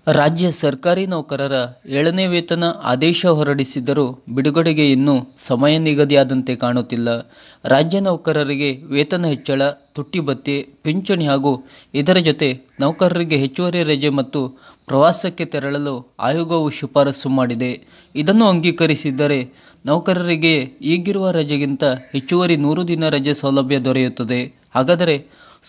ರಾಜ್ಯ ಸರ್ಕಾರಿ ನೌಕರರ 7ನೇ ವೇತನ ಆದೇಶ ಹೊರಡಿಸಿದ್ದರೂ ಬಿಡುಗಡೆಗೆ ಇನ್ನೂ ಸಮಯ ನಿಗದಿಯಾದಂತೆ ಕಾಣುತ್ತಿಲ್ಲ. ರಾಜ್ಯ ನೌಕರರಿಗೆ ವೇತನ ಹೆಚ್ಚಳ, ತುಟ್ಟಿ ಭತ್ಯೆ, ಪಿಂಚಣಿ ಹಾಗೂ ಇದರ ಜೊತೆ ನೌಕರರಿಗೆ ಹೆಚ್ಚುವರಿ ರಜೆ ಮತ್ತು ಪ್ರವಾಸಕ್ಕೆ ತೆರಳಲು ಆಯೋಗವು ಶಿಫಾರಸು ಮಾಡಿದೆ. ಇದನ್ನು ಅಂಗೀಕರಿಸಿದ್ದರೆ ನೌಕರರಿಗೆ ಈಗಿರುವ ರಜೆಗಿಂತ ಹೆಚ್ಚುವರಿ 100 ದಿನ ರಜೆ ಸೌಲಭ್ಯ ದೊರೆಯುತ್ತದೆ. ಹಾಗಾದರೆ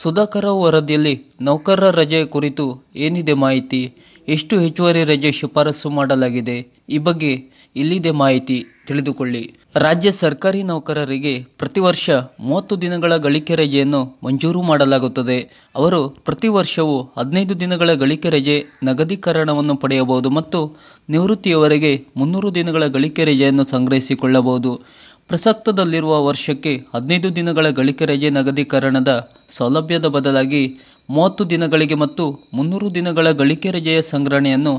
ಸುಧಾಕರ್ ವರದಿಯಲ್ಲಿ ನೌಕರರ ರಜೆ ಕುರಿತು ಏನಿದೆ ಮಾಹಿತಿ? ಎಷ್ಟು ಹೆಚ್ಚುವರಿ ರಜೆ ಶಿಫಾರಸು ಮಾಡಲಾಗಿದೆ? ಈ ಬಗ್ಗೆ ಇಲ್ಲಿದೆ ಮಾಹಿತಿ, ತಿಳಿದುಕೊಳ್ಳಿ. ರಾಜ್ಯ ಸರ್ಕಾರಿ ನೌಕರರಿಗೆ ಪ್ರತಿ ವರ್ಷ 30 ದಿನಗಳ ಗಳಿಕೆ ರಜೆಯನ್ನು ಮಂಜೂರು ಮಾಡಲಾಗುತ್ತದೆ. ಅವರು ಪ್ರತಿ ವರ್ಷವೂ 15 ದಿನಗಳ ಗಳಿಕೆ ರಜೆ ನಗದೀಕರಣವನ್ನು ಪಡೆಯಬಹುದು ಮತ್ತು ನಿವೃತ್ತಿಯವರೆಗೆ 300 ದಿನಗಳ ಗಳಿಕೆ ರಜೆಯನ್ನು ಸಂಗ್ರಹಿಸಿಕೊಳ್ಳಬಹುದು. ಪ್ರಸಕ್ತದಲ್ಲಿರುವ ವರ್ಷಕ್ಕೆ 15 ದಿನಗಳ ಗಳಿಕೆ ರಜೆ ನಗದೀಕರಣದ ಸೌಲಭ್ಯದ ಬದಲಾಗಿ 30 ದಿನಗಳಿಗೆ ಮತ್ತು 300 ದಿನಗಳ ಗಳಿಕೆ ರಜೆಯ ಸಂಗ್ರಹಣೆಯನ್ನು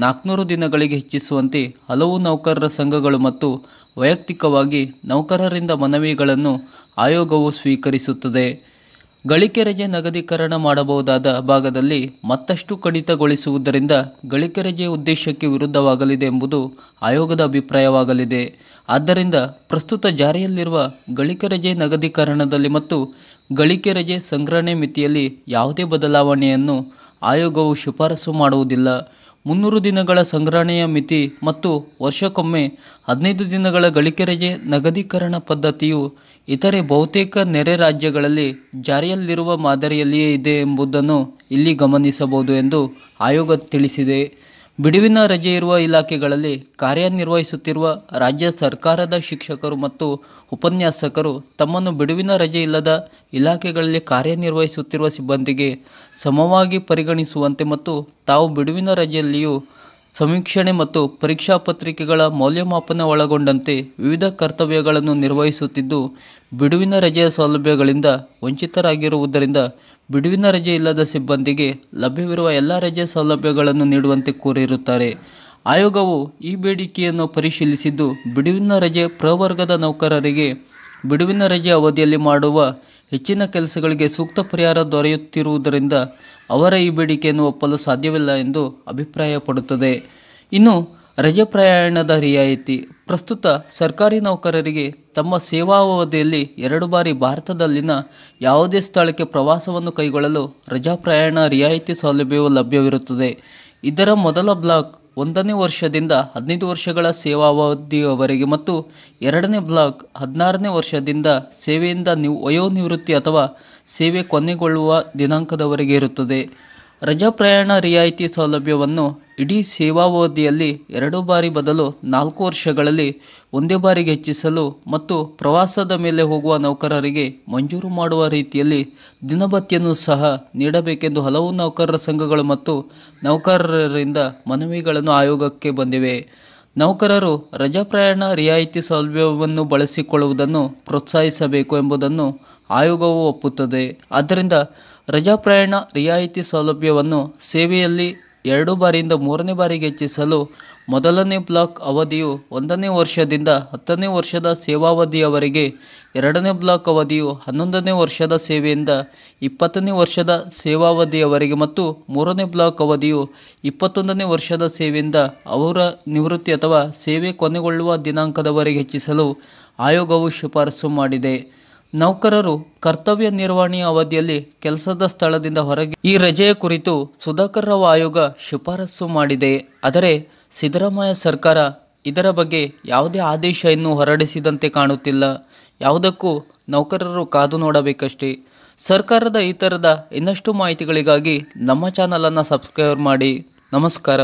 400 ದಿನಗಳಿಗೆ ಹೆಚ್ಚಿಸುವಂತೆ ಹಲವು ನೌಕರರ ಸಂಘಗಳು ಮತ್ತು ವೈಯಕ್ತಿಕವಾಗಿ ನೌಕರರಿಂದ ಮನವಿಗಳನ್ನು ಆಯೋಗವು ಸ್ವೀಕರಿಸುತ್ತದೆ. ಗಳಿಕೆ ರಜೆ ನಗದೀಕರಣ ಮಾಡಬಹುದಾದ ಭಾಗದಲ್ಲಿ ಮತ್ತಷ್ಟು ಕಡಿತಗೊಳಿಸುವುದರಿಂದ ಗಳಿಕೆ ರಜೆಯ ಉದ್ದೇಶಕ್ಕೆ ವಿರುದ್ಧವಾಗಲಿದೆ ಎಂಬುದು ಆಯೋಗದ ಅಭಿಪ್ರಾಯವಾಗಲಿದೆ. ಆದ್ದರಿಂದ ಪ್ರಸ್ತುತ ಜಾರಿಯಲ್ಲಿರುವ ಗಳಿಕೆ ರಜೆ ನಗದೀಕರಣದಲ್ಲಿ ಮತ್ತು ಗಳಿಕೆ ರಜೆ ಸಂಗ್ರಹಣೆ ಮಿತಿಯಲ್ಲಿ ಯಾವುದೇ ಬದಲಾವಣೆಯನ್ನು ಆಯೋಗವು ಶಿಫಾರಸು ಮಾಡುವುದಿಲ್ಲ. 300 ದಿನಗಳ ಸಂಗ್ರಹಣೆಯ ಮಿತಿ ಮತ್ತು ವರ್ಷಕ್ಕೊಮ್ಮೆ 15 ದಿನಗಳ ಗಳಿಕೆ ರಜೆ ನಗದೀಕರಣ ಪದ್ಧತಿಯು ಇತರೆ ಬಹುತೇಕ ನೆರೆ ರಾಜ್ಯಗಳಲ್ಲಿ ಜಾರಿಯಲ್ಲಿರುವ ಮಾದರಿಯಲ್ಲಿಯೇ ಇದೆ ಎಂಬುದನ್ನು ಇಲ್ಲಿ ಗಮನಿಸಬಹುದು ಎಂದು ಆಯೋಗ ತಿಳಿಸಿದೆ. ಬಿಡುವಿನ ರಜೆ ಇರುವ ಇಲಾಖೆಗಳಲ್ಲಿ ಕಾರ್ಯನಿರ್ವಹಿಸುತ್ತಿರುವ ರಾಜ್ಯ ಸರ್ಕಾರದ ಶಿಕ್ಷಕರು ಮತ್ತು ಉಪನ್ಯಾಸಕರು ತಮ್ಮನ್ನು ಬಿಡುವಿನ ರಜೆ ಇಲ್ಲದ ಇಲಾಖೆಗಳಲ್ಲಿ ಕಾರ್ಯನಿರ್ವಹಿಸುತ್ತಿರುವ ಸಿಬ್ಬಂದಿಗೆ ಸಮವಾಗಿ ಪರಿಗಣಿಸುವಂತೆ ಮತ್ತು ತಾವು ಬಿಡುವಿನ ರಜೆಯಲ್ಲಿಯೂ ಸಮೀಕ್ಷಣೆ ಮತ್ತು ಪರೀಕ್ಷಾ ಪತ್ರಿಕೆಗಳ ಮೌಲ್ಯಮಾಪನ ಒಳಗೊಂಡಂತೆ ವಿವಿಧ ಕರ್ತವ್ಯಗಳನ್ನು ನಿರ್ವಹಿಸುತ್ತಿದ್ದು ಬಿಡುವಿನ ರಜೆಯ ಸೌಲಭ್ಯಗಳಿಂದ ವಂಚಿತರಾಗಿರುವುದರಿಂದ ಬಿಡುವಿನ ರಜೆ ಇಲ್ಲದ ಸಿಬ್ಬಂದಿಗೆ ಲಭ್ಯವಿರುವ ಎಲ್ಲ ರಜೆ ಸೌಲಭ್ಯಗಳನ್ನು ನೀಡುವಂತೆ ಕೋರಿರುತ್ತಾರೆ. ಆಯೋಗವು ಈ ಬೇಡಿಕೆಯನ್ನು ಪರಿಶೀಲಿಸಿದ್ದು ಬಿಡುವಿನ ರಜೆ ಪ್ರವರ್ಗದ ನೌಕರರಿಗೆ ಬಿಡುವಿನ ರಜೆ ಅವಧಿಯಲ್ಲಿ ಮಾಡುವ ಹೆಚ್ಚಿನ ಕೆಲಸಗಳಿಗೆ ಸೂಕ್ತ ಪರಿಹಾರ ದೊರೆಯುತ್ತಿರುವುದರಿಂದ ಅವರ ಈ ಬೇಡಿಕೆಯನ್ನು ಒಪ್ಪಲು ಸಾಧ್ಯವಿಲ್ಲ ಎಂದು ಅಭಿಪ್ರಾಯಪಡುತ್ತದೆ. ಇನ್ನು ರಜೆ ಪ್ರಯಾಣದ ರಿಯಾಯಿತಿ. ಪ್ರಸ್ತುತ ಸರ್ಕಾರಿ ನೌಕರರಿಗೆ ತಮ್ಮ ಸೇವಾವಧಿಯಲ್ಲಿ 2 ಬಾರಿ ಭಾರತದಲ್ಲಿನ ಯಾವುದೇ ಸ್ಥಳಕ್ಕೆ ಪ್ರವಾಸವನ್ನು ಕೈಗೊಳ್ಳಲು ರಜಾ ಪ್ರಯಾಣ ರಿಯಾಯಿತಿ ಸೌಲಭ್ಯವು ಲಭ್ಯವಿರುತ್ತದೆ. ಇದರ ಮೊದಲ ಬ್ಲಾಕ್ 1ನೇ ವರ್ಷದಿಂದ 15 ವರ್ಷಗಳ ಸೇವಾವಧಿಯವರೆಗೆ ಮತ್ತು 2ನೇ ಬ್ಲಾಕ್ 16ನೇ ವರ್ಷದಿಂದ ಸೇವೆಯಿಂದ ವಯೋನಿವೃತ್ತಿ ಅಥವಾ ಸೇವೆ ಕೊನೆಗೊಳ್ಳುವ ದಿನಾಂಕದವರೆಗೆ ಇರುತ್ತದೆ. ರಜಾ ಪ್ರಯಾಣ ರಿಯಾಯಿತಿ ಸೌಲಭ್ಯವನ್ನು ಇಡೀ ಸೇವಾವಧಿಯಲ್ಲಿ 2 ಬಾರಿ ಬದಲು 4 ವರ್ಷಗಳಲ್ಲಿ ಒಂದೇ ಬಾರಿಗೆ ಹೆಚ್ಚಿಸಲು ಮತ್ತು ಪ್ರವಾಸದ ಮೇಲೆ ಹೋಗುವ ನೌಕರರಿಗೆ ಮಂಜೂರು ಮಾಡುವ ರೀತಿಯಲ್ಲಿ ದಿನಭತ್ಯೆಯನ್ನು ಸಹ ನೀಡಬೇಕೆಂದು ಹಲವು ನೌಕರರ ಸಂಘಗಳು ಮತ್ತು ನೌಕರರಿಂದ ಮನವಿಗಳನ್ನು ಆಯೋಗಕ್ಕೆ ಬಂದಿವೆ. ನೌಕರರು ರಜಾ ಪ್ರಯಾಣ ರಿಯಾಯಿತಿ ಸೌಲಭ್ಯವನ್ನು ಬಳಸಿಕೊಳ್ಳುವುದನ್ನು ಪ್ರೋತ್ಸಾಹಿಸಬೇಕು ಎಂಬುದನ್ನು ಆಯೋಗವು ಒಪ್ಪುತ್ತದೆ. ಆದ್ದರಿಂದ ರಜಾ ಪ್ರಯಾಣ ರಿಯಾಯಿತಿ ಸೌಲಭ್ಯವನ್ನು ಸೇವೆಯಲ್ಲಿ 2 ಬಾರಿಯಿಂದ 3ನೇ ಬಾರಿಗೆ ಹೆಚ್ಚಿಸಲು ಮೊದಲನೇ ಬ್ಲಾಕ್ ಅವಧಿಯು 1ನೇ ವರ್ಷದಿಂದ 10ನೇ ವರ್ಷದ ಸೇವಾವಧಿಯವರೆಗೆ, 2ನೇ ಬ್ಲಾಕ್ ಅವಧಿಯು 11ನೇ ವರ್ಷದ ಸೇವೆಯಿಂದ 20ನೇ ವರ್ಷದ ಸೇವಾವಧಿಯವರೆಗೆ ಮತ್ತು 3ನೇ ಬ್ಲಾಕ್ ಅವಧಿಯು 21ನೇ ವರ್ಷದ ಸೇವೆಯಿಂದ ಅವರ ನಿವೃತ್ತಿ ಅಥವಾ ಸೇವೆ ಕೊನೆಗೊಳ್ಳುವ ದಿನಾಂಕದವರೆಗೆ ಹೆಚ್ಚಿಸಲು ಆಯೋಗವು ಶಿಫಾರಸು ಮಾಡಿದೆ. ನೌಕರರು ಕರ್ತವ್ಯ ನಿರ್ವಹಣೆಯ ಅವಧಿಯಲ್ಲಿ ಕೆಲಸದ ಸ್ಥಳದಿಂದ ಹೊರಗೆ ಈ ರಜೆಯ ಕುರಿತು ಸುಧಾಕರ್ ರಾವ್ ಆಯೋಗ ಶಿಫಾರಸು ಮಾಡಿದೆ. ಆದರೆ ಸಿದ್ದರಾಮಯ್ಯ ಸರ್ಕಾರ ಇದರ ಬಗ್ಗೆ ಯಾವುದೇ ಆದೇಶ ಇನ್ನೂ ಹೊರಡಿಸಿದಂತೆ ಕಾಣುತ್ತಿಲ್ಲ. ಯಾವುದಕ್ಕೂ ನೌಕರರು ಕಾದು ನೋಡಬೇಕಷ್ಟೇ. ಸರ್ಕಾರದ ಈ ಥರದ ಇನ್ನಷ್ಟು ಮಾಹಿತಿಗಳಿಗಾಗಿ ನಮ್ಮ ಚಾನಲನ್ನು ಸಬ್ಸ್ಕ್ರೈಬ್ ಮಾಡಿ. ನಮಸ್ಕಾರ.